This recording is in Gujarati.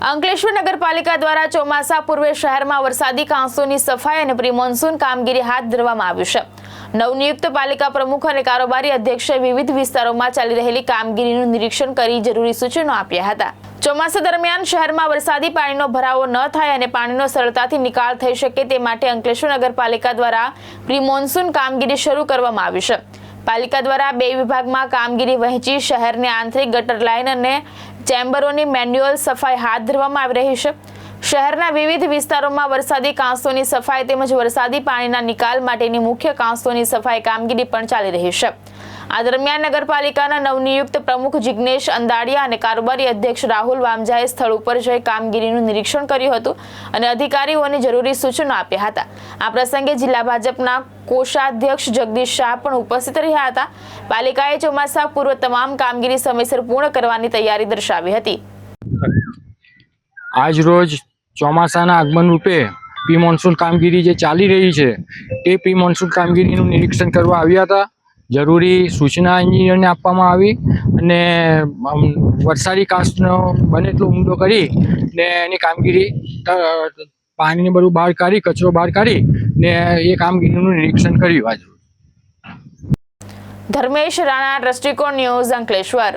અંકલેશ્વર નગરપાલિકા દ્વારા ચોમાસા પૂર્વે શહેરમાં વરસાદી કાંસોની સફાઈ અને પ્રી મોન્સૂન કામગીરી હાથ ધરવામાં આવી છે। નવનિયુક્ત પાલિકા પ્રમુખ અને કારોબારી અધ્યક્ષે વિવિધ વિસ્તારોમાં ચાલી રહેલી કામગીરીનું નિરીક્ષણ કરી જરૂરી સૂચનો આપ્યા હતા। ચોમાસા દરમિયાન શહેરમાં વરસાદી પાણીનો ભરાવો ન થાય અને પાણીનો સરળતાથી નિકાલ થઈ શકે તે માટે અંકલેશ્વર નગરપાલિકા દ્વારા પ્રી મોન્સૂન કામગીરી શરૂ કરવામાં આવી છે। પાલિકા દ્વારા 2 વિભાગમાં કામગીરી વહેંચી શહેરની આંતરિક ગટર લાઇન અને ચેમ્બરોની મેન્યુઅલ સફાઈ હાથ ધરવામાં આવી રહી છે। શહેરના વિવિધ વિસ્તારોમાં વરસાદી કાંસોની સફાઈ તેમજ વરસાદી પાણીના નિકાલ માટેની મુખ્ય કાંસોની સફાઈ કામગીરી પણ ચાલી રહી છે। આ દરમિયાન નગરપાલિકાના નવનિયુક્ત પ્રમુખ જિગ્નેશ અંદાડિયા અને કારોબારી અધ્યક્ષ રાહુલ વામજાએ સ્થળ ઉપર જઈ કામગીરીનું નિરીક્ષણ કર્યું હતું અને અધિકારીઓને જરૂરી સૂચનો આપ્યા હતા। આ પ્રસંગે જિલ્લા ભાજપના કોષાધ્યક્ષ જગદીશ શાહ પણ ઉપસ્થિત રહ્યા હતા। પાલિકાએ ચોમાસા પૂર્વ તમામ કામગીરી સમયસર પૂર્ણ કરવાની તૈયારી દર્શાવી હતી। આજ રોજ ચોમાસાના આગમન રૂપે પ્રી મોન્સૂન કામગીરી જે ચાલી રહી છે તે પ્રી મોન્સૂન કામગીરીનું નિરીક્ષણ કરવા આવ્યા હતા। જરૂરી સૂચના એન્જિનિયરને આપવામાં આવી અને વરસાદી કાંસનો બને એટલો ઊંડો કરી ને એની કામગીરી પાણીને બધું બહાર કાઢી કચરો બહાર કાઢી ને એ કામગીરીનું નિરીક્ષણ કર્યું। આજ ધર્મેશ રાણા, દ્રષ્ટિકોણ ન્યૂઝ, અંકલેશ્વર।